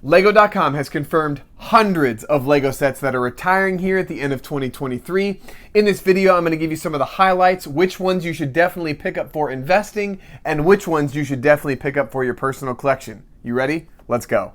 Lego.com has confirmed hundreds of Lego sets that are retiring here at the end of 2023. In this video, I'm going to give you some of the highlights, which ones you should definitely pick up for investing, and which ones you should definitely pick up for your personal collection. You ready? Let's go.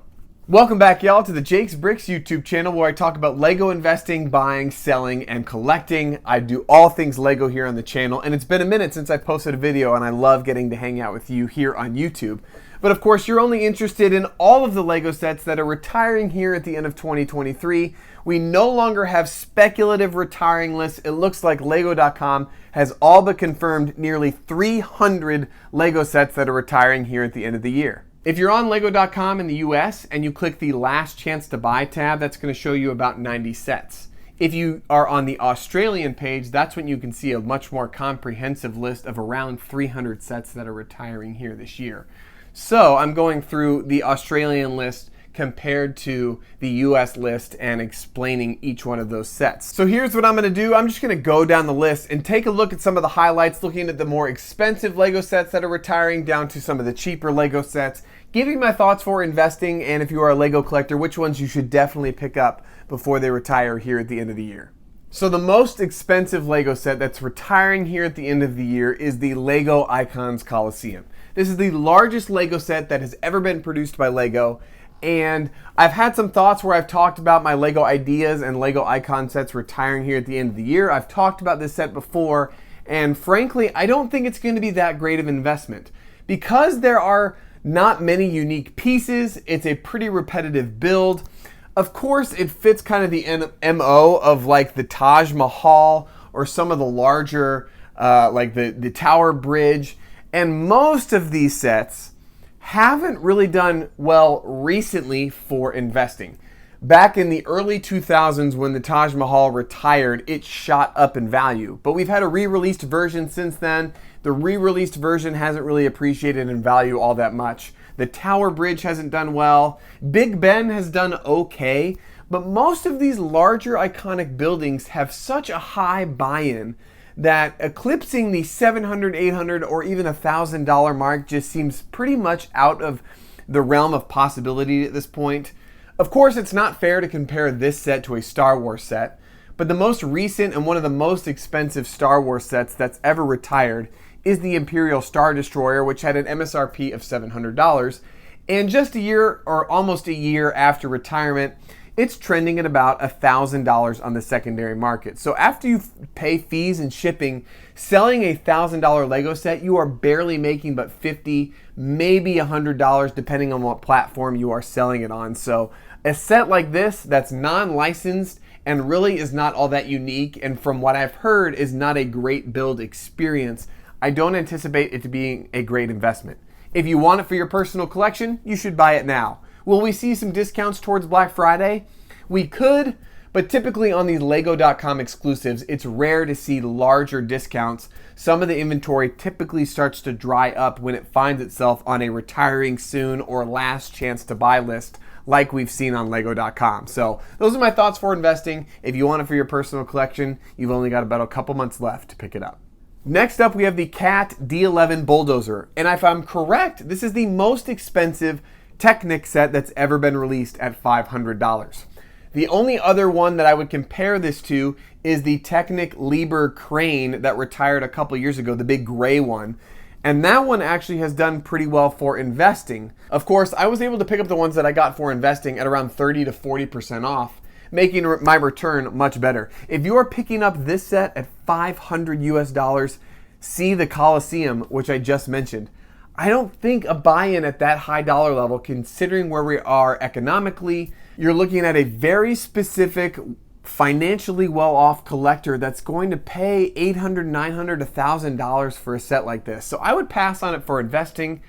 Welcome back, y'all, to the Jake's Bricks YouTube channel, where I talk about Lego investing, buying, selling, and collecting. I do all things Lego here on the channel, and it's been a minute since I posted a video, and I love getting to hang out with you here on YouTube. But of course, you're only interested in all of the Lego sets that are retiring here at the end of 2023. We no longer have speculative retiring lists. It looks like Lego.com has all but confirmed nearly 300 Lego sets that are retiring here at the end of the year. If you're on Lego.com in the US and you click the Last Chance to Buy tab, that's going to show you about 90 sets. If you are on the Australian page, that's when you can see a much more comprehensive list of around 300 sets that are retiring here this year. So I'm going through the Australian list compared to the US list and explaining each one of those sets. So here's what I'm going to do. I'm just going to go down the list and take a look at some of the highlights, looking at the more expensive Lego sets that are retiring down to some of the cheaper Lego sets, giving my thoughts for investing, and if you are a Lego collector, which ones you should definitely pick up before they retire here at the end of the year. So the most expensive Lego set that's retiring here at the end of the year is the Lego Icons Coliseum. This is the largest Lego set that has ever been produced by Lego, and I've had some thoughts where I've talked about my Lego ideas and Lego Icon sets retiring here at the end of the year. I've talked about this set before, and frankly, I don't think it's going to be that great of an investment. Because there are not many unique pieces, it's a pretty repetitive build. Of course, it fits kind of the MO of like the Taj Mahal or some of the larger, like the Tower Bridge. And most of these sets haven't really done well recently for investing. Back in the early 2000s when the Taj Mahal retired, it shot up in value. But we've had a re-released version since then. The re-released version hasn't really appreciated in value all that much. The Tower Bridge hasn't done well. Big Ben has done okay. But most of these larger iconic buildings have such a high buy-in that eclipsing the $700, $800, or even $1,000 mark just seems pretty much out of the realm of possibility at this point. Of course, it's not fair to compare this set to a Star Wars set, but the most recent and one of the most expensive Star Wars sets that's ever retired is the Imperial Star Destroyer, which had an MSRP of $700. And just a year or almost a year after retirement, it's trending at about $1,000 on the secondary market. So after you pay fees and shipping, selling a $1,000 Lego set, you are barely making but $50, maybe $100, depending on what platform you are selling it on. So a set like this that's non-licensed and really is not all that unique, and from what I've heard is not a great build experience, I don't anticipate it to being a great investment. If you want it for your personal collection, you should buy it now. Will we see some discounts towards Black Friday? We could, but typically on these Lego.com exclusives, it's rare to see larger discounts. Some of the inventory typically starts to dry up when it finds itself on a retiring soon or last chance to buy list like we've seen on Lego.com. So those are my thoughts for investing. If you want it for your personal collection, you've only got about a couple months left to pick it up. Next up, we have the CAT D11 Bulldozer. And if I'm correct, this is the most expensive Technic set that's ever been released at $500. The only other one that I would compare this to is the Technic Liebherr crane that retired a couple years ago, the big gray one. And that one actually has done pretty well for investing. Of course, I was able to pick up the ones that I got for investing at around 30 to 40% off, making my return much better. If you are picking up this set at $500 US, see the Coliseum, which I just mentioned. I don't think a buy-in at that high dollar level, considering where we are economically, you're looking at a very specific, financially well-off collector that's going to pay $800, $900, $1,000 for a set like this. So I would pass on it for investing.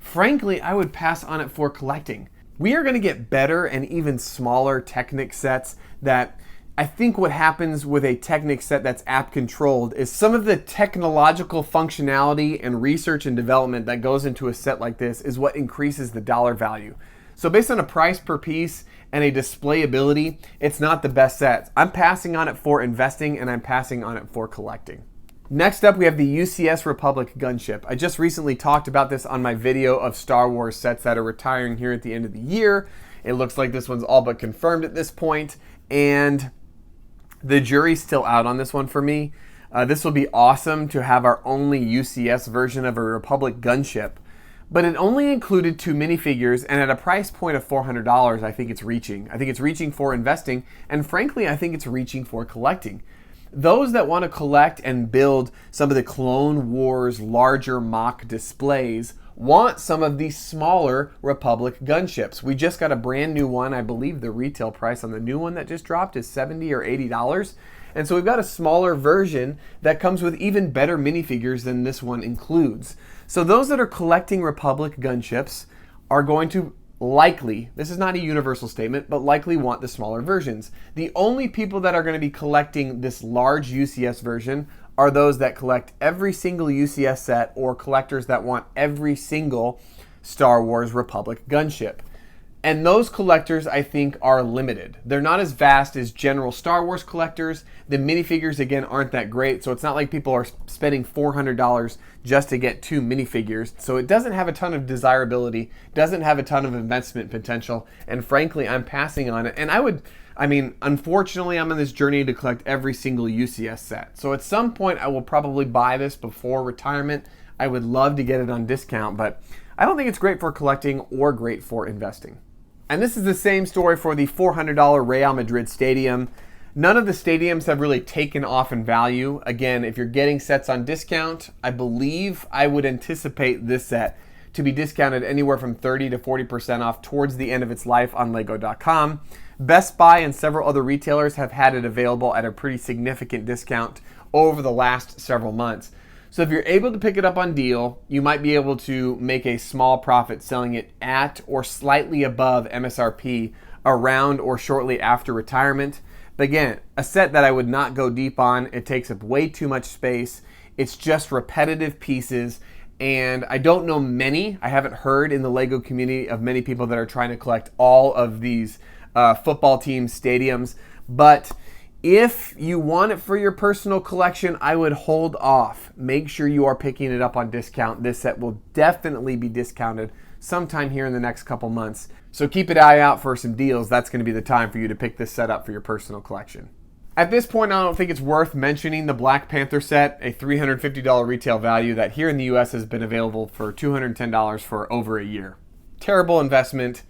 Frankly, I would pass on it for collecting. We are going to get better and even smaller Technic sets that I think what happens with a Technic set that's app controlled is some of the technological functionality and research and development that goes into a set like this is what increases the dollar value. So based on a price per piece and a display ability, it's not the best set. I'm passing on it for investing, and I'm passing on it for collecting. Next up, we have the UCS Republic gunship. I just recently talked about this on my video of Star Wars sets that are retiring here at the end of the year. It looks like this one's all but confirmed at this point, and the jury's still out on this one for me. This will be awesome to have our only UCS version of a Republic gunship, but it only included 2 minifigures, and at a price point of $400, I think it's reaching. I think it's reaching for investing, and frankly, I think it's reaching for collecting. Those that want to collect and build some of the Clone Wars larger mock displays want some of these smaller Republic gunships. We just got a brand new one. I believe the retail price on the new one that just dropped is $70 or $80. And so we've got a smaller version that comes with even better minifigures than this one includes. So those that are collecting Republic gunships are going to likely, this is not a universal statement, but likely want the smaller versions. The only people that are going to be collecting this large UCS version are those that collect every single UCS set or collectors that want every single Star Wars Republic gunship. And those collectors, I think, are limited. They're not as vast as general Star Wars collectors. The minifigures, again, aren't that great, so it's not like people are spending $400 just to get 2 minifigures. So it doesn't have a ton of desirability, doesn't have a ton of investment potential, and frankly, I'm passing on it. And unfortunately, I'm on this journey to collect every single UCS set. So at some point, I will probably buy this before retirement. I would love to get it on discount, but I don't think it's great for collecting or great for investing. And this is the same story for the $400 Real Madrid Stadium. None of the stadiums have really taken off in value. Again, if you're getting sets on discount, I believe I would anticipate this set to be discounted anywhere from 30 to 40% off towards the end of its life on Lego.com. Best Buy and several other retailers have had it available at a pretty significant discount over the last several months. So if you're able to pick it up on deal, you might be able to make a small profit selling it at or slightly above MSRP around or shortly after retirement. But again, a set that I would not go deep on. It takes up way too much space. It's just repetitive pieces. And I don't know I haven't heard in the Lego community of many people that are trying to collect all of these football team stadiums. But if you want it for your personal collection, I would hold off. Make sure you are picking it up on discount. This set will definitely be discounted sometime here in the next couple months. So keep an eye out for some deals. That's going to be the time for you to pick this set up for your personal collection. At this point, I don't think it's worth mentioning the Black Panther set, a $350 retail value that here in the US has been available for $210 for over a year. Terrible investment,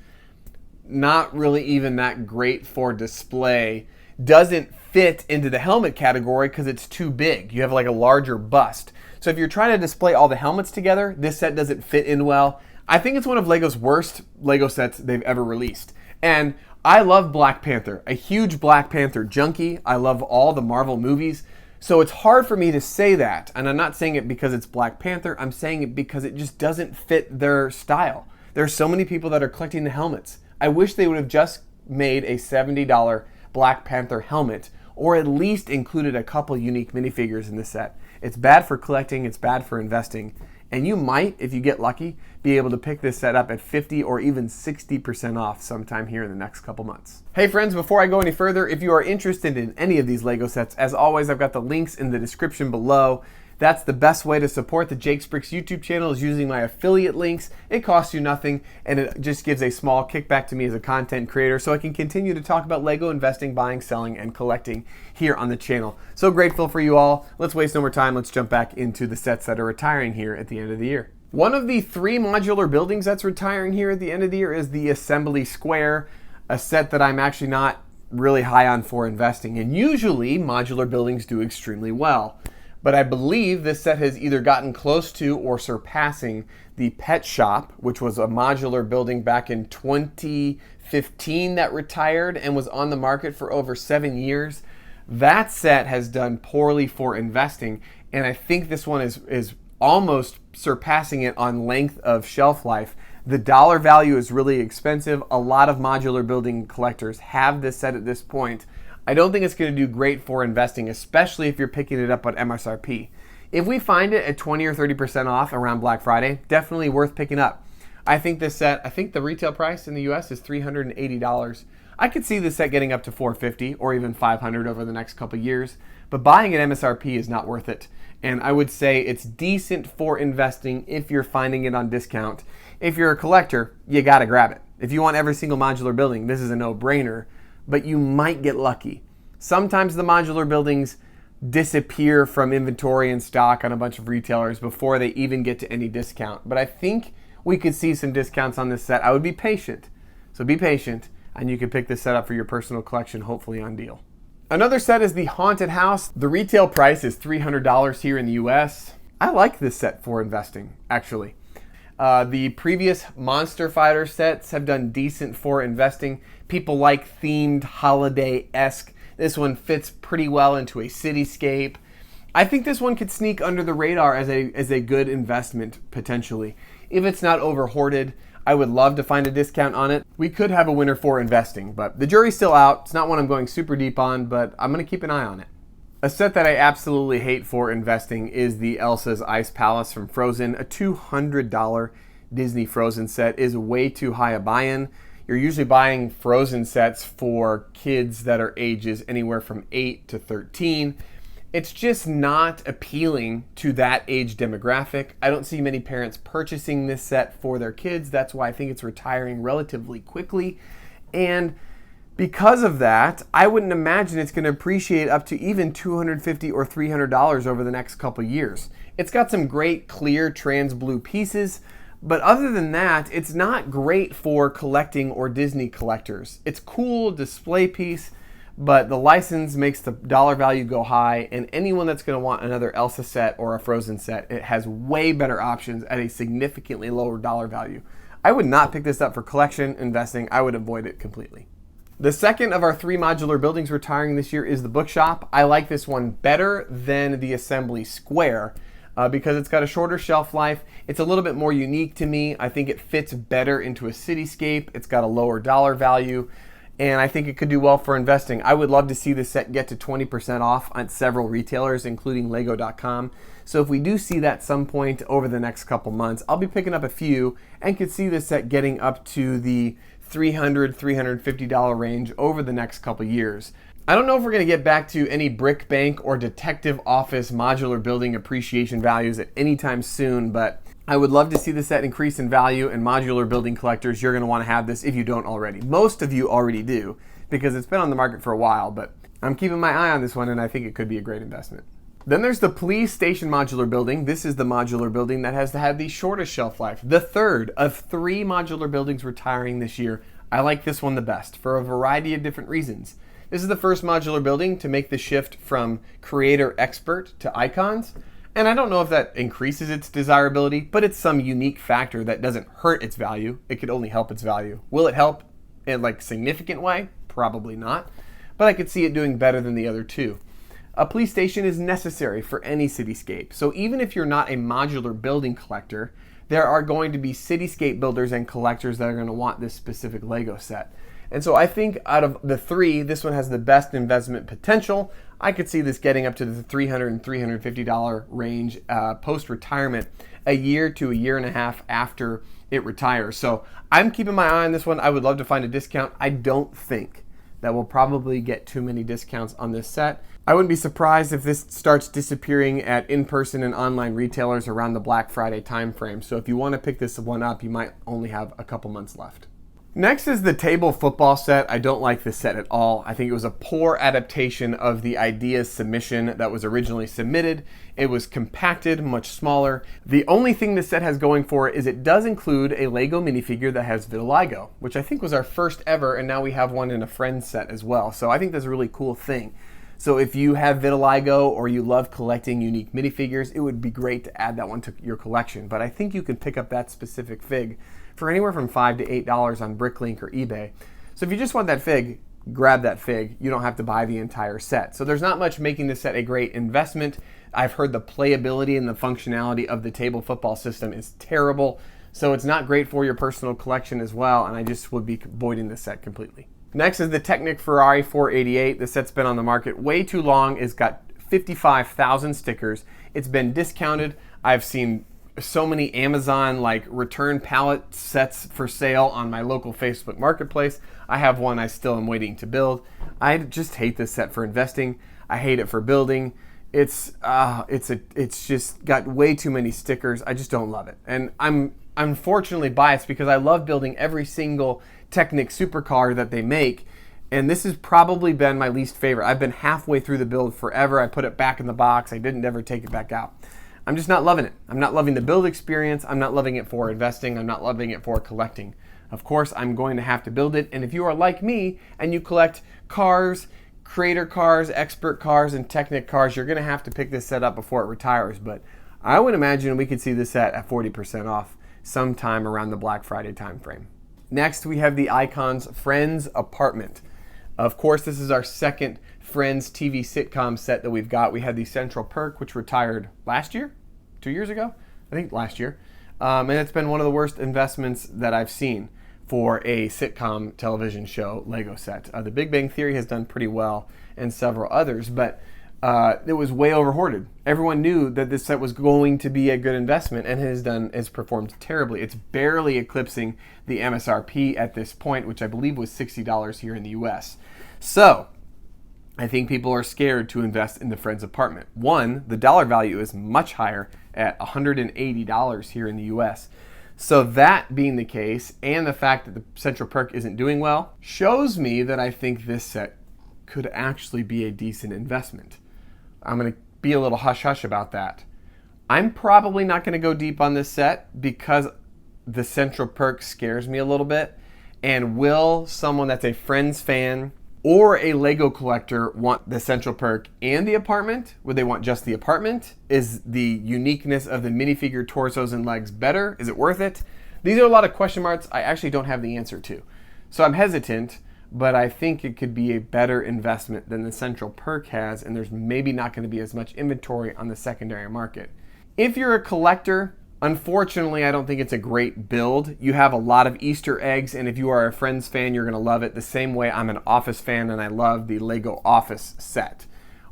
not really even that great for display. Doesn't fit into the helmet category because it's too big. You have like a larger bust. So if you're trying to display all the helmets together, this set doesn't fit in well. I think it's one of Lego's worst Lego sets they've ever released. And I love Black Panther, a huge Black Panther junkie. I love all the Marvel movies. So it's hard for me to say that. And I'm not saying it because it's Black Panther. I'm saying it because it just doesn't fit their style. There are so many people that are collecting the helmets. I wish they would have just made a $70 Black Panther helmet, or at least included a couple unique minifigures in the set. It's bad for collecting, it's bad for investing, and you might, if you get lucky, be able to pick this set up at 50 or even 60% off sometime here in the next couple months. Hey friends, before I go any further, if you are interested in any of these Lego sets, as always, I've got the links in the description below. That's the best way to support the Jake's Bricks YouTube channel, is using my affiliate links. It costs you nothing, and it just gives a small kickback to me as a content creator so I can continue to talk about Lego investing, buying, selling, and collecting here on the channel. So grateful for you all. Let's waste no more time. Let's jump back into the sets that are retiring here at the end of the year. One of the 3 modular buildings that's retiring here at the end of the year is the Assembly Square, a set that I'm actually not really high on for investing. And usually modular buildings do extremely well. But I believe this set has either gotten close to or surpassing the Pet Shop, which was a modular building back in 2015 that retired and was on the market for over 7 years. That set has done poorly for investing, and I think this one is almost surpassing it on length of shelf life. The dollar value is really expensive. A lot of modular building collectors have this set at this point. I don't think it's going to do great for investing, especially if you're picking it up on MSRP. If we find it at 20 or 30% off around Black Friday, definitely worth picking up. I think this set, the retail price in the US is $380. I could see this set getting up to $450 or even $500 over the next couple years, but buying at MSRP is not worth it. And I would say it's decent for investing if you're finding it on discount. If you're a collector, you gotta grab it. If you want every single modular building, this is a no-brainer, but you might get lucky. Sometimes the modular buildings disappear from inventory and stock on a bunch of retailers before they even get to any discount. But I think we could see some discounts on this set. I would be patient. So be patient, and you can pick this set up for your personal collection, hopefully on deal. Another set is the Haunted House. The retail price is $300 here in the US. I like this set for investing, actually. The previous Monster Fighter sets have done decent for investing. People like themed holiday-esque. This one fits pretty well into a cityscape. I think this one could sneak under the radar as a good investment, potentially. If it's not over hoarded, I would love to find a discount on it. We could have a winner for investing, but the jury's still out. It's not one I'm going super deep on, but I'm going to keep an eye on it. A set that I absolutely hate for investing is the Elsa's Ice Palace from Frozen. A $200 Disney Frozen set is way too high a buy-in. You're usually buying Frozen sets for kids that are ages anywhere from 8 to 13. It's just not appealing to that age demographic. I don't see many parents purchasing this set for their kids. That's why I think it's retiring relatively quickly. And because of that, I wouldn't imagine it's going to appreciate up to even $250 or $300 over the next couple years. It's got some great clear trans blue pieces, but other than that, it's not great for collecting or Disney collectors. It's a cool display piece, but the license makes the dollar value go high, and anyone that's going to want another Elsa set or a Frozen set, it has way better options at a significantly lower dollar value. I would not pick this up for collection, investing. I would avoid it completely. The second of our 3 modular buildings retiring this year is the Bookshop. I like this one better than the Assembly Square because it's got a shorter shelf life. It's a little bit more unique to me. I think it fits better into a cityscape. It's got a lower dollar value, and I think it could do well for investing. I would love to see this set get to 20% off on several retailers, including Lego.com. So if we do see that some point over the next couple months, I'll be picking up a few and could see this set getting up to the $300, $350 range over the next couple years. I don't know if we're going to get back to any brick bank or detective office modular building appreciation values at any time soon, but I would love to see the set increase in value, and modular building collectors, you're going to want to have this if you don't already. Most of you already do because it's been on the market for a while, but I'm keeping my eye on this one and I think it could be a great investment. Then there's the Police Station modular building. This is the modular building that has had the shortest shelf life. The third of 3 modular buildings retiring this year. I like this one the best for a variety of different reasons. This is the first modular building to make the shift from creator expert to icons. And I don't know if that increases its desirability, but it's some unique factor that doesn't hurt its value. It could only help its value. Will it help in a significant way? Probably not. But I could see it doing better than the other 2. A police station is necessary for any cityscape. So even if you're not a modular building collector, there are going to be cityscape builders and collectors that are going to want this specific Lego set. And so I think out of the 3, this one has the best investment potential. I could see this getting up to the $300 and $350 range post-retirement, a year to a year and a half after it retires. So I'm keeping my eye on this one. I would love to find a discount. I don't think that we'll probably get too many discounts on this set. I wouldn't be surprised if this starts disappearing at in-person and online retailers around the Black Friday timeframe. So if you want to pick this one up, you might only have a couple months left. Next is the table football set. I don't like this set at all. I think it was a poor adaptation of the ideas submission that was originally submitted. It was compacted, much smaller. The only thing this set has going for it is it does include a Lego minifigure that has vitiligo, which I think was our first ever, and now we have one in a Friends set as well. So I think that's a really cool thing. So if you have vitiligo or you love collecting unique minifigures, it would be great to add that one to your collection. But I think you can pick up that specific fig for anywhere from $5 to $8 on Bricklink or eBay. So if you just want that fig, grab that fig. You don't have to buy the entire set. So there's not much making this set a great investment. I've heard the playability and the functionality of the table football system is terrible. So it's not great for your personal collection as well, and I just would be avoiding this set completely. Next is the Technic Ferrari 488. The set's been on the market way too long. It's got 55,000 stickers. It's been discounted. I've seen so many Amazon return pallet sets for sale on my local Facebook marketplace. I have one I still am waiting to build. I just hate this set for investing. I hate it for building. It's just got way too many stickers. I just don't love it. And I'm unfortunately biased because I love building every single Technic supercar that they make. And this has probably been my least favorite. I've been halfway through the build forever. I put it back in the box. I didn't ever take it back out. I'm just not loving it. I'm not loving the build experience. I'm not loving it for investing. I'm not loving it for collecting. Of course, I'm going to have to build it. And if you are like me and you collect cars, creator cars, expert cars, and Technic cars, you're going to have to pick this set up before it retires. But I would imagine we could see this set at 40% off sometime around the Black Friday timeframe. Next, we have the Icons Friends Apartment. Of course, this is our second Friends TV sitcom set that we've got. We had the Central Perk, which retired last year, 2 years ago, I think last year. And it's been one of the worst investments that I've seen for a sitcom television show Lego set. The Big Bang Theory has done pretty well and several others, but it was way overhoarded. Everyone knew that this set was going to be a good investment and has performed terribly. It's barely eclipsing the MSRP at this point, which I believe was $60 here in the US. So I think people are scared to invest in the Friends apartment. One, the dollar value is much higher at $180 here in the US. So that being the case, and the fact that the Central Perk isn't doing well, shows me that I think this set could actually be a decent investment. I'm going to be a little hush-hush about that. I'm probably not going to go deep on this set because the Central Perk scares me a little bit. And will someone that's a Friends fan or a Lego collector want the Central Perk and the apartment? Would they want just the apartment? Is the uniqueness of the minifigure torsos and legs better? Is it worth it? These are a lot of question marks I actually don't have the answer to. So I'm hesitant, but I think it could be a better investment than the Central Perk has, and there's maybe not going to be as much inventory on the secondary market. If you're a collector, unfortunately, I don't think it's a great build. You have a lot of Easter eggs, and if you are a Friends fan, you're going to love it the same way I'm an Office fan and I love the Lego Office set.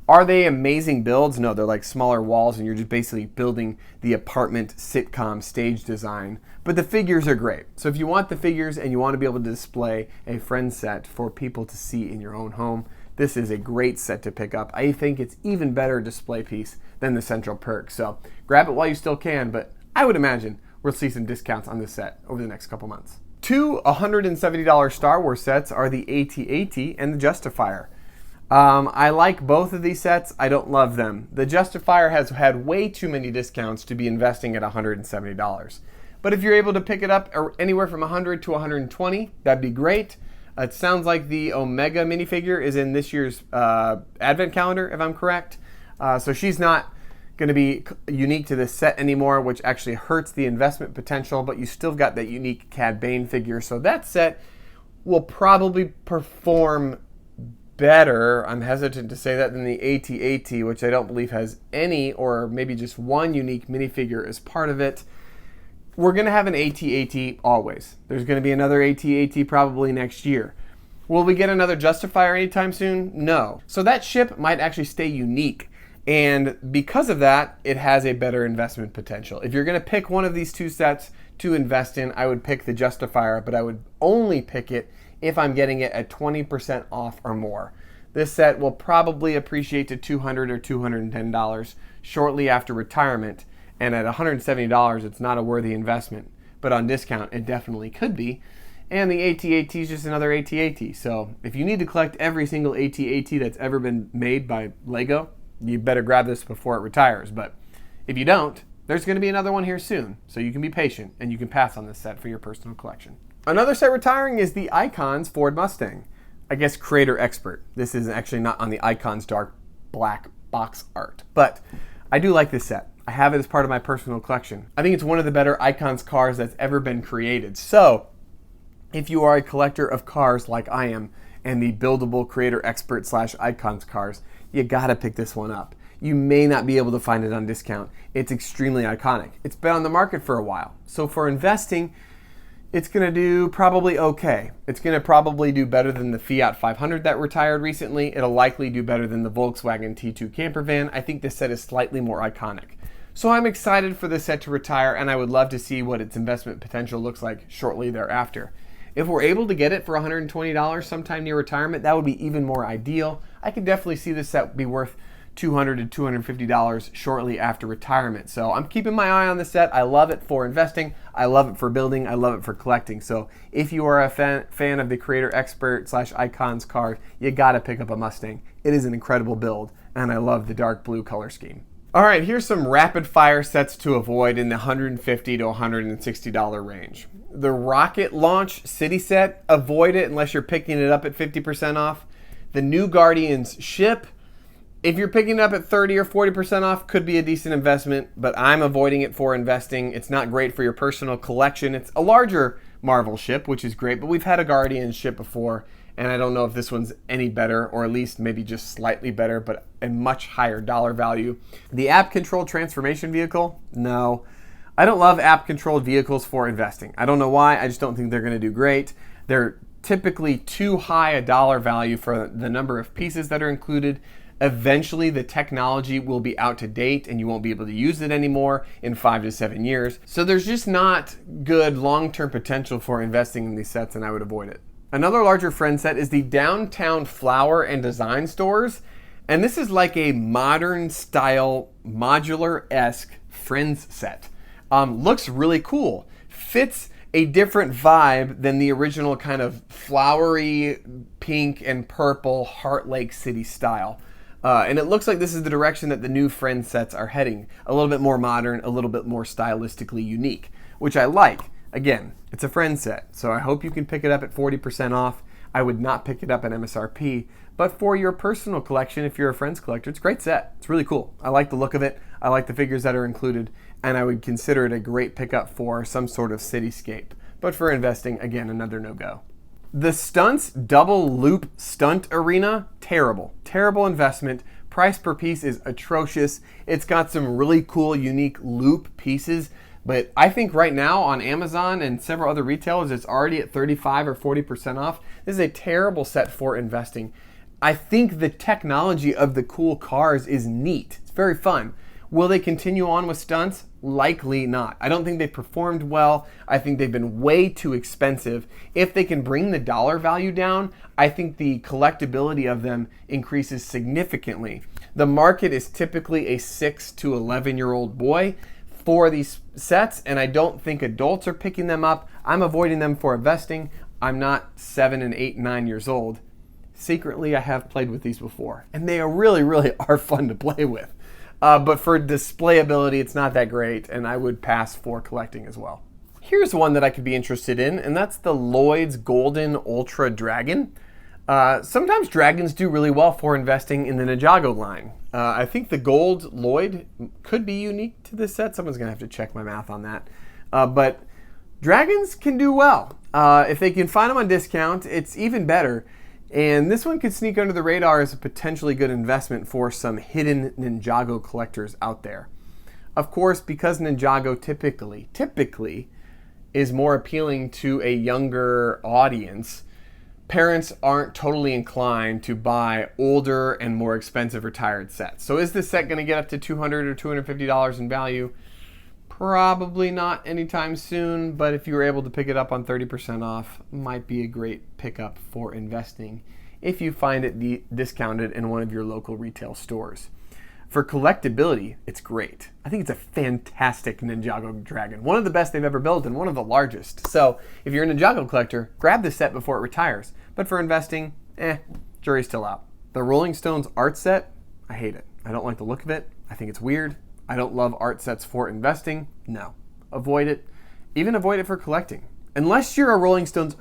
Are they amazing builds? No, they're like smaller walls and you're just basically building the apartment sitcom stage design. But the figures are great. So if you want the figures and you want to be able to display a Friends set for people to see in your own home, this is a great set to pick up. I think it's even better display piece than the Central Perk. So grab it while you still can, but I would imagine we'll see some discounts on this set over the next couple months. Two $170 Star Wars sets are the AT-AT and the Justifier. I like both of these sets. I don't love them. The Justifier has had way too many discounts to be investing at $170. But if you're able to pick it up anywhere from $100 to $120, that'd be great. It sounds like the Omega minifigure is in this year's advent calendar, if I'm correct. So she's not going to be unique to this set anymore, which actually hurts the investment potential, but you still got that unique Cad Bane figure. So that set will probably perform better, I'm hesitant to say that, than the AT-AT, which I don't believe has any or maybe just one unique minifigure as part of it. We're going to have an AT-AT always. There's going to be another AT-AT probably next year. Will we get another Justifier anytime soon? No. So that ship might actually stay unique. And because of that, it has a better investment potential. If you're going to pick one of these two sets to invest in, I would pick the Justifier, but I would only pick it if I'm getting it at 20% off or more. This set will probably appreciate to $200 or $210 shortly after retirement, and at $170, it's not a worthy investment, but on discount, it definitely could be. And the AT-AT is just another AT-AT. So if you need to collect every single AT-AT that's ever been made by Lego, you better grab this before it retires. But if you don't, there's going to be another one here soon. So you can be patient and you can pass on this set for your personal collection. Another set retiring is the Icons Ford Mustang. I guess Creator Expert. This is actually not on the Icons dark black box art, but I do like this set. I have it as part of my personal collection. I think it's one of the better Icons cars that's ever been created. So if you are a collector of cars like I am and the buildable Creator Expert / Icons cars, you gotta pick this one up. You may not be able to find it on discount. It's extremely iconic. It's been on the market for a while. So for investing, it's going to do probably okay. It's going to probably do better than the Fiat 500 that retired recently. It'll likely do better than the Volkswagen T2 camper van. I think this set is slightly more iconic. So I'm excited for this set to retire, and I would love to see what its investment potential looks like shortly thereafter. If we're able to get it for $120 sometime near retirement, that would be even more ideal. I could definitely see this set be worth $200 to $250 shortly after retirement. So I'm keeping my eye on the set. I love it for investing. I love it for building. I love it for collecting. So if you are a fan of the Creator Expert / Icons card, you gotta pick up a Mustang. It is an incredible build, and I love the dark blue color scheme. All right, here's some rapid fire sets to avoid in the $150 to $160 range. The rocket launch city set, avoid it unless you're picking it up at 50% off. The new Guardians ship, if you're picking it up at 30 or 40% off, could be a decent investment, but I'm avoiding it for investing. It's not great for your personal collection. It's a larger Marvel ship, which is great, but we've had a Guardians ship before, and I don't know if this one's any better, or at least maybe just slightly better, but a much higher dollar value. The app-controlled transformation vehicle, no. I don't love app-controlled vehicles for investing. I don't know why, I just don't think they're gonna do great. They're typically too high a dollar value for the number of pieces that are included. Eventually, the technology will be out to date and you won't be able to use it anymore in 5 to 7 years. So there's just not good long-term potential for investing in these sets, and I would avoid it. Another larger friend set is the Downtown Flower and Design Stores. And this is like a modern style, modular-esque Friends set. Looks really cool. Fits a different vibe than the original kind of flowery pink and purple Heart Lake City style. And it looks like this is the direction that the new Friends sets are heading. A little bit more modern, a little bit more stylistically unique, which I like. Again, it's a Friends set, so I hope you can pick it up at 40% off. I would not pick it up at MSRP, but for your personal collection, if you're a Friends collector, it's a great set. It's really cool. I like the look of it. I like the figures that are included, and I would consider it a great pickup for some sort of cityscape. But for investing, again, another no-go. The Stunts Double Loop Stunt Arena, terrible. Terrible investment. Price per piece is atrocious. It's got some really cool, unique loop pieces, but I think right now on Amazon and several other retailers, it's already at 35 or 40% off. This is a terrible set for investing. I think the technology of the cool cars is neat. It's very fun. Will they continue on with stunts? Likely not. I don't think they performed well. I think they've been way too expensive. If they can bring the dollar value down, I think the collectability of them increases significantly. The market is typically a 6 to 11-year-old boy for these sets, and I don't think adults are picking them up. I'm avoiding them for investing. I'm not 7 and 8 and 9 years old. Secretly, I have played with these before, and they really are fun to play with. But for displayability, it's not that great, and I would pass for collecting as well. Here's one that I could be interested in, and that's the Lloyd's Golden Ultra Dragon. Sometimes dragons do really well for investing in the Ninjago line. I think the gold Lloyd could be unique to this set. Someone's gonna have to check my math on that. But dragons can do well. If they can find them on discount, it's even better. And this one could sneak under the radar as a potentially good investment for some hidden Ninjago collectors out there. Of course, because Ninjago typically is more appealing to a younger audience, parents aren't totally inclined to buy older and more expensive retired sets. So is this set going to get up to $200 or $250 in value? Probably not anytime soon, but if you were able to pick it up on 30% off, might be a great pickup for investing if you find it discounted in one of your local retail stores. For collectability, it's great. I think it's a fantastic Ninjago dragon. One of the best they've ever built and one of the largest. So if you're a Ninjago collector, grab this set before it retires. But for investing, jury's still out. The Rolling Stones art set, I hate it. I don't like the look of it. I think it's weird. I don't love art sets for investing. No. Avoid it. Even avoid it for collecting. Unless you're a Rolling Stones,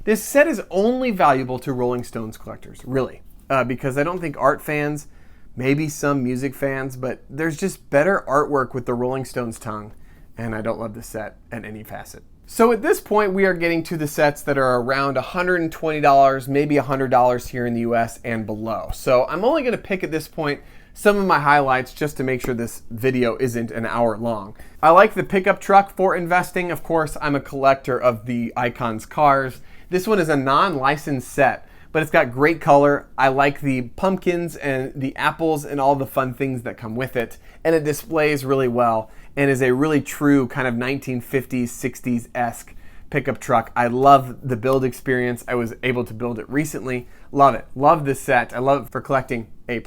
this set is only valuable to Rolling Stones collectors, really. Because I don't think art fans, maybe some music fans, but there's just better artwork with the Rolling Stones tongue, and I don't love this set at any facet. So at this point, we are getting to the sets that are around $120, maybe $100 here in the US and below. So I'm only gonna pick at this point some of my highlights just to make sure this video isn't an hour long. I like the pickup truck for investing. Of course, I'm a collector of the Icons cars. This one is a non-licensed set, but it's got great color. I like the pumpkins and the apples and all the fun things that come with it. And it displays really well and is a really true kind of 1950s, 60s-esque pickup truck. I love the build experience. I was able to build it recently. Love it. Love this set. I love it for collecting. A+.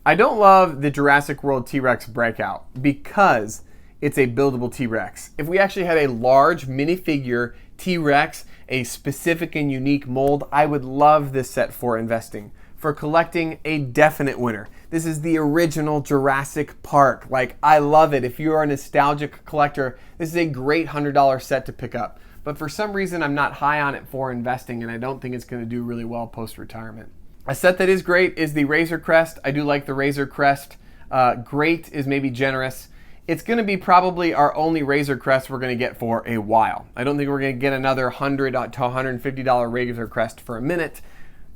I don't love the Jurassic World T-Rex breakout because it's a buildable T-Rex. If we actually had a large minifigure T-Rex, a specific and unique mold, I would love this set for investing. For collecting, a definite winner. This is the original Jurassic Park. Like, I love it. If you're a nostalgic collector, this is a great $100 set to pick up. But for some reason, I'm not high on it for investing, and I don't think it's going to do really well post-retirement. A set that is great is the Razor Crest. I do like the Razor Crest. Great is maybe generous. It's going to be probably our only Razor Crest we're going to get for a while. I don't think we're going to get another $100 to $150 Razor Crest for a minute.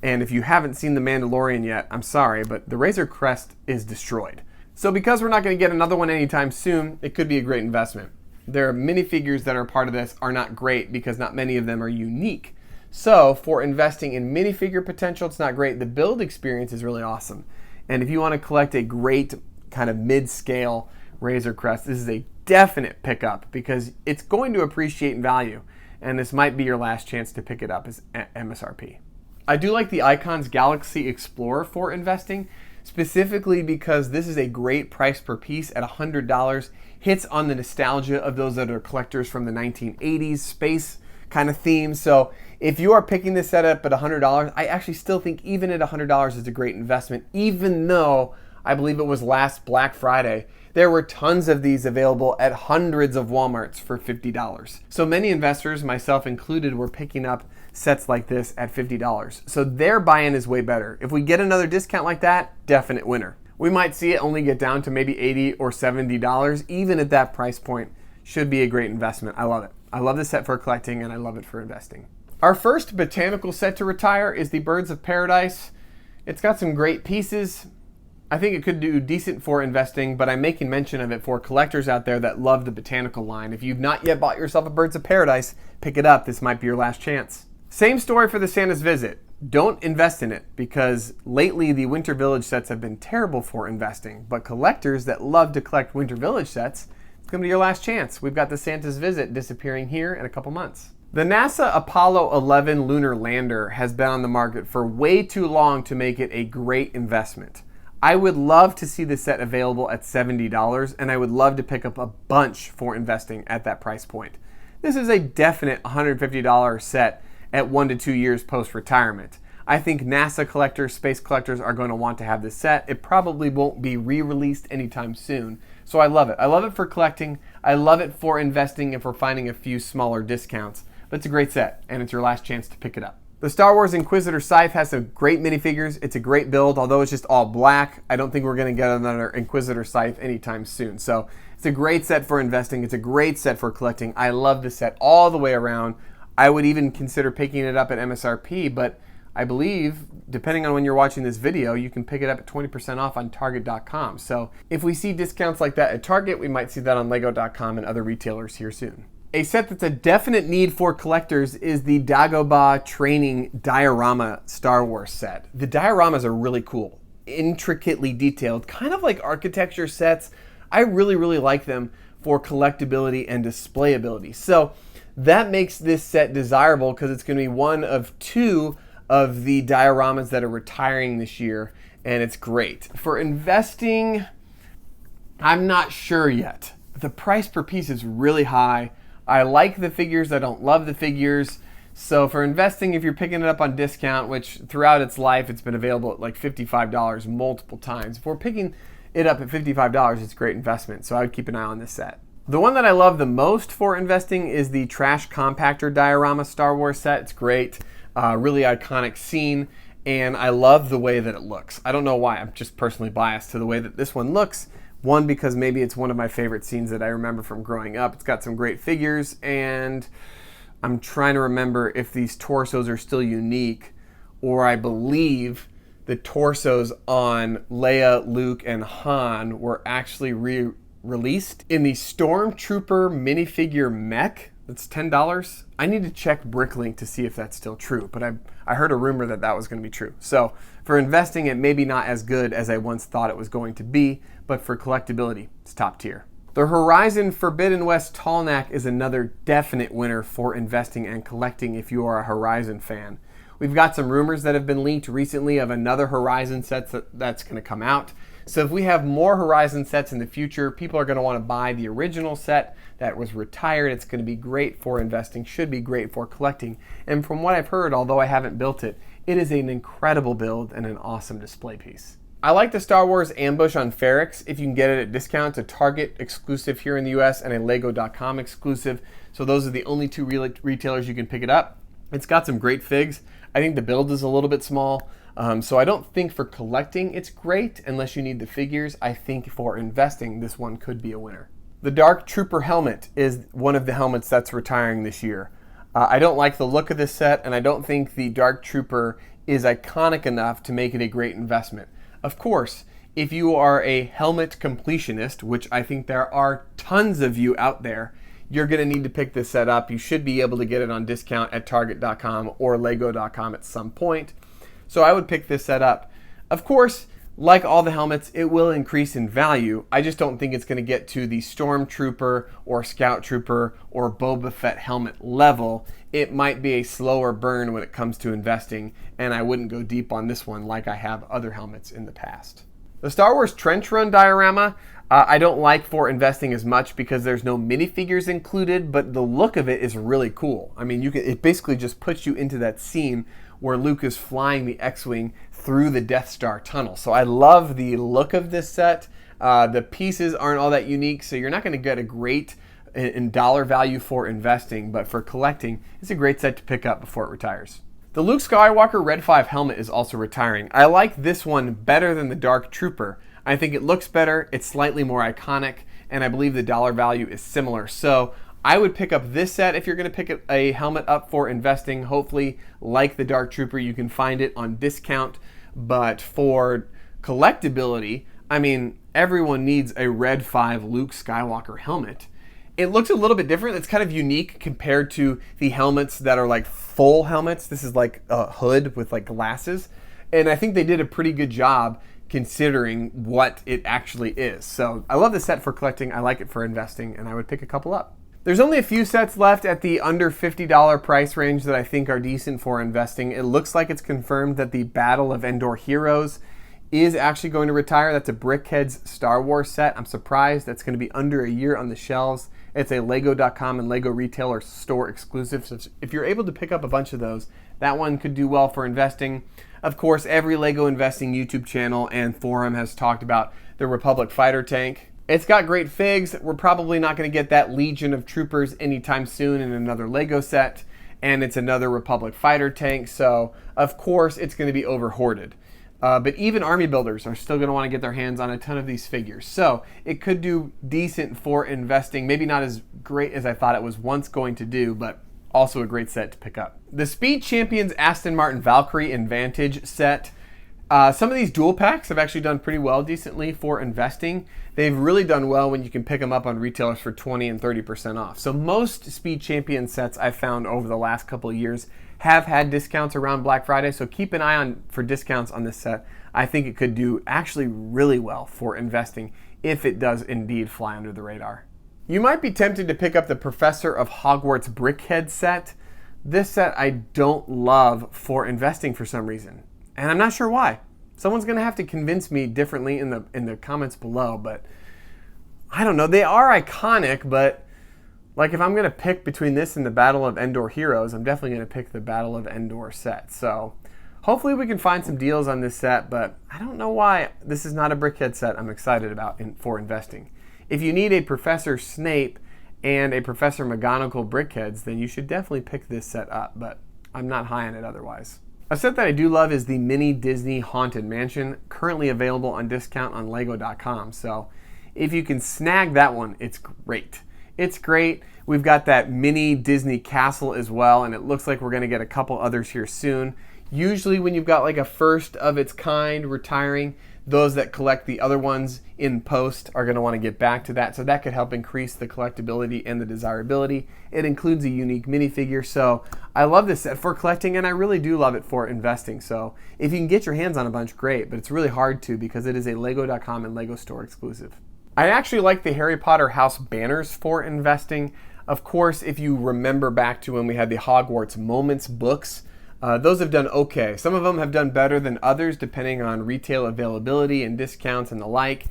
And if you haven't seen The Mandalorian yet, I'm sorry, but the Razor Crest is destroyed. So because we're not going to get another one anytime soon, it could be a great investment. Their minifigures that are part of this are not great because not many of them are unique. So for investing in minifigure potential, it's not great. The build experience is really awesome. And if you want to collect a great kind of mid-scale Razor Crest, this is a definite pickup because it's going to appreciate in value. And this might be your last chance to pick it up as MSRP. I do like the Icons Galaxy Explorer for investing, specifically because this is a great price per piece at $100. Hits on the nostalgia of those that are collectors from the 1980s space kind of theme. So if you are picking this set up at $100, I actually still think even at $100 is a great investment, even though I believe it was last Black Friday. There were tons of these available at hundreds of Walmarts for $50. So many investors, myself included, were picking up sets like this at $50. So their buy-in is way better. If we get another discount like that, definite winner. We might see it only get down to maybe $80 or $70. Even at that price point, should be a great investment. I love it. I love this set for collecting and I love it for investing. Our first botanical set to retire is the Birds of Paradise. It's got some great pieces. I think it could do decent for investing, but I'm making mention of it for collectors out there that love the botanical line. If you've not yet bought yourself a Birds of Paradise, pick it up. This might be your last chance. Same story for the Santa's Visit. Don't invest in it because lately the Winter Village sets have been terrible for investing, but collectors that love to collect Winter Village sets, it's going to be your last chance. We've got the Santa's Visit disappearing here in a couple months. The NASA Apollo 11 lunar lander has been on the market for way too long to make it a great investment. I would love to see this set available at $70, and I would love to pick up a bunch for investing at that price point. This is a definite $150 set at 1 to 2 years post-retirement. I think NASA collectors, space collectors are going to want to have this set. It probably won't be re-released anytime soon. So I love it. I love it for collecting. I love it for investing and for finding a few smaller discounts. But it's a great set, and it's your last chance to pick it up. The Star Wars Inquisitor Scythe has some great minifigures. It's a great build, although it's just all black. I don't think we're going to get another Inquisitor Scythe anytime soon. So it's a great set for investing. It's a great set for collecting. I love this set all the way around. I would even consider picking it up at MSRP, but I believe, depending on when you're watching this video, you can pick it up at 20% off on Target.com. So if we see discounts like that at Target, we might see that on Lego.com and other retailers here soon. A set that's a definite need for collectors is the Dagobah Training Diorama Star Wars set. The dioramas are really cool, intricately detailed, kind of like architecture sets. I really like them for collectability and displayability. So that makes this set desirable because it's going to be one of 2 of the dioramas that are retiring this year, and it's great. For investing, I'm not sure yet. The price per piece is really high. I like the figures, I don't love the figures. So for investing, if you're picking it up on discount, which throughout its life it's been available at like $55 multiple times. If we're picking it up at $55, it's a great investment. So I would keep an eye on this set. The one that I love the most for investing is the Trash Compactor Diorama Star Wars set. It's great, really iconic scene, and I love the way that it looks. I don't know why, I'm just personally biased to the way that this one looks. One, because maybe it's one of my favorite scenes that I remember from growing up. It's got some great figures, and I'm trying to remember if these torsos are still unique, or I believe the torsos on Leia, Luke, and Han were actually released in the Stormtrooper minifigure mech. That's $10. I need to check Bricklink to see if that's still true, but I heard a rumor that that was going to be true. So for investing, it may be not as good as I once thought it was going to be, but for collectability, it's top tier. The Horizon Forbidden West Tallneck is another definite winner for investing and collecting if you are a Horizon fan. We've got some rumors that have been leaked recently of another Horizon set that's going to come out. So if we have more Horizon sets in the future, people are going to want to buy the original set that was retired. It's going to be great for investing, should be great for collecting. And from what I've heard, although I haven't built it, it is an incredible build and an awesome display piece. I like the Star Wars Ambush on Ferrix. If you can get it at discount, it's a Target exclusive here in the US and a Lego.com exclusive. So those are the only two retailers you can pick it up. It's got some great figs. I think the build is a little bit small. So I don't think for collecting it's great unless you need the figures. I think for investing, this one could be a winner. The Dark Trooper helmet is one of the helmets that's retiring this year. I don't like the look of this set, and I don't think the Dark Trooper is iconic enough to make it a great investment. Of course, if you are a helmet completionist, which I think there are tons of you out there, you're going to need to pick this set up. You should be able to get it on discount at Target.com or Lego.com at some point. So I would pick this set up. Of course, like all the helmets, it will increase in value. I just don't think it's going to get to the Stormtrooper or Scout Trooper or Boba Fett helmet level. It might be a slower burn when it comes to investing, and I wouldn't go deep on this one like I have other helmets in the past. The Star Wars Trench Run diorama, I don't like for investing as much because there's no minifigures included, but the look of it is really cool. I mean, it basically just puts you into that scene where Luke is flying the X-Wing through the Death Star tunnel. So I love the look of this set. The pieces aren't all that unique, so you're not going to get a great in dollar value for investing, but for collecting, it's a great set to pick up before it retires. The Luke Skywalker Red 5 helmet is also retiring. I like this one better than the Dark Trooper. I think it looks better, it's slightly more iconic, and I believe the dollar value is similar. So I would pick up this set if you're going to pick a helmet up for investing. Hopefully, like the Dark Trooper, you can find it on discount. But for collectability, I mean, everyone needs a Red 5 Luke Skywalker helmet. It looks a little bit different. It's kind of unique compared to the helmets that are like full helmets. This is like a hood with like glasses. And I think they did a pretty good job considering what it actually is. So I love this set for collecting. I like it for investing, and I would pick a couple up. There's only a few sets left at the under $50 price range that I think are decent for investing. It looks like it's confirmed that the Battle of Endor Heroes is actually going to retire. That's a Brickhead's Star Wars set. I'm surprised that's going to be under a year on the shelves. It's a Lego.com and Lego retailer store exclusive. So if you're able to pick up a bunch of those, that one could do well for investing. Of course, every Lego investing YouTube channel and forum has talked about the Republic fighter tank. It's got great figs. We're probably not going to get that Legion of Troopers anytime soon in another Lego set. And it's another Republic fighter tank. So, of course, it's going to be over-hoarded. But even army builders are still going to want to get their hands on a ton of these figures. So it could do decent for investing. Maybe not as great as I thought it was once going to do, but also a great set to pick up. The Speed Champions Aston Martin Valkyrie and Vantage set. Some of these dual packs have actually done pretty well decently for investing. They've really done well when you can pick them up on retailers for 20 and 30% off. So most Speed Champion sets I've found over the last couple of years have had discounts around Black Friday, so keep an eye on for discounts on this set. I think it could do actually really well for investing if it does indeed fly under the radar. You might be tempted to pick up the Professor of Hogwarts Brickhead set. This set I don't love for investing for some reason, and I'm not sure why. Someone's going to have to convince me differently in the comments below, but I don't know. They are iconic, but like if I'm going to pick between this and the Battle of Endor Heroes, I'm definitely going to pick the Battle of Endor set. So hopefully we can find some deals on this set, but I don't know why this is not a Brickhead set I'm excited about for investing. If you need a Professor Snape and a Professor McGonagall Brickheads, then you should definitely pick this set up, but I'm not high on it otherwise. A set that I do love is the Mini Disney Haunted Mansion, currently available on discount on Lego.com. So if you can snag that one, it's great. It's great. We've got that mini Disney castle as well, and it looks like we're going to get a couple others here soon. Usually when you've got like a first of its kind retiring, those that collect the other ones in post are going to want to get back to that. So that could help increase the collectability and the desirability. It includes a unique minifigure. So I love this set for collecting, and I really do love it for investing. So if you can get your hands on a bunch, great, but it's really hard to because it is a Lego.com and Lego store exclusive. I actually like the Harry Potter house banners for investing. Of course, if you remember back to when we had the Hogwarts Moments books, Those have done okay. Some of them have done better than others depending on retail availability and discounts and the like.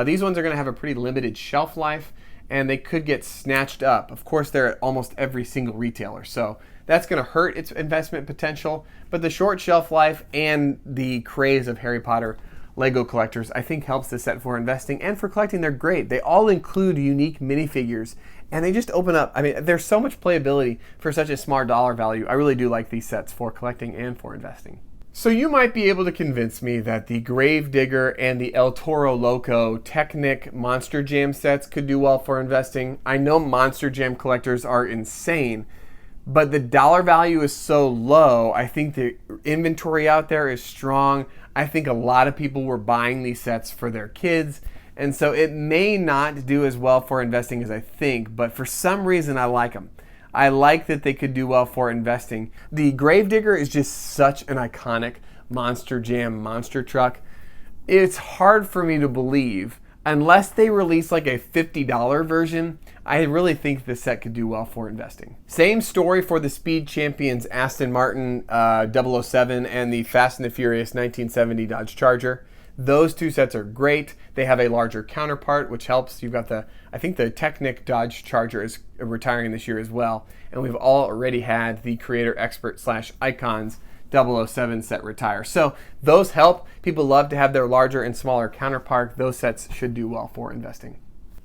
These ones are going to have a pretty limited shelf life, and they could get snatched up. Of course, they're at almost every single retailer, so that's going to hurt its investment potential. But the short shelf life and the craze of Harry Potter Lego collectors, I think, helps this set for investing and for collecting. They're great. They all include unique minifigures, and they just open up. I mean, there's so much playability for such a small dollar value. I really do like these sets for collecting and for investing. So you might be able to convince me that the Gravedigger and the El Toro Loco Technic Monster Jam sets could do well for investing. I know Monster Jam collectors are insane, but the dollar value is so low. I think the inventory out there is strong. I think a lot of people were buying these sets for their kids, and so it may not do as well for investing as I think, but for some reason I like them. I like that they could do well for investing. The Gravedigger is just such an iconic Monster Jam monster truck. It's hard for me to believe, unless they release like a $50 version, I really think this set could do well for investing. Same story for the Speed Champions Aston Martin 007 and the Fast and the Furious 1970 Dodge Charger. Those two sets are great. They have a larger counterpart, which helps. You've got I think the Technic Dodge Charger is retiring this year as well. And we've already had the Creator Expert / Icons 007 set retire. So those help. People love to have their larger and smaller counterpart. Those sets should do well for investing.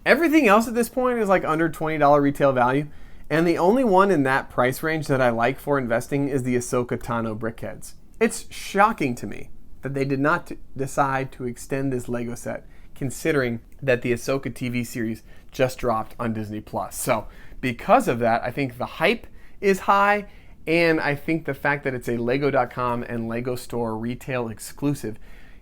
Everything else at this point is like under $20 retail value. And the only one in that price range that I like for investing is the Ahsoka Tano brickheads. It's shocking to me that they did not decide to extend this Lego set, considering that the Ahsoka TV series just dropped on Disney+. So because of that, I think the hype is high, and I think the fact that it's a Lego.com and Lego Store retail exclusive,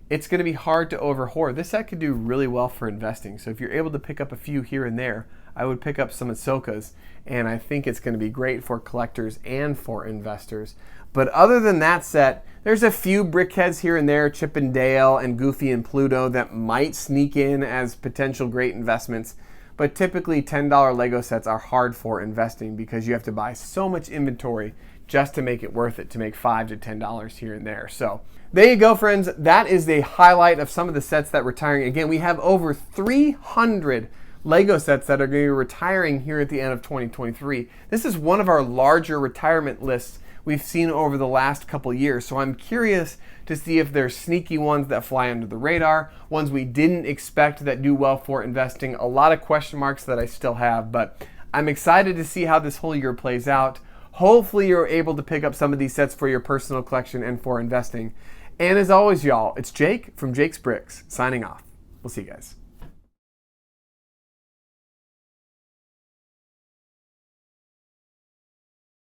it's going to be hard to overhoard. This set could do really well for investing. So if you're able to pick up a few here and there, I would pick up some Ahsokas, and I think it's going to be great for collectors and for investors. But other than that set, there's a few brickheads here and there, Chip and Dale and Goofy and Pluto, that might sneak in as potential great investments. But typically $10 Lego sets are hard for investing because you have to buy so much inventory just to make it worth it to make $5 to $10 here and there. So there you go, friends. That is the highlight of some of the sets that are retiring. Again, we have over 300 Lego sets that are going to be retiring here at the end of 2023. This is one of our larger retirement lists we've seen over the last couple years. So I'm curious to see if there's sneaky ones that fly under the radar, ones we didn't expect that do well for investing. A lot of question marks that I still have, but I'm excited to see how this whole year plays out. Hopefully you're able to pick up some of these sets for your personal collection and for investing. And as always, y'all, it's Jake from Jake's Bricks signing off. We'll see you guys.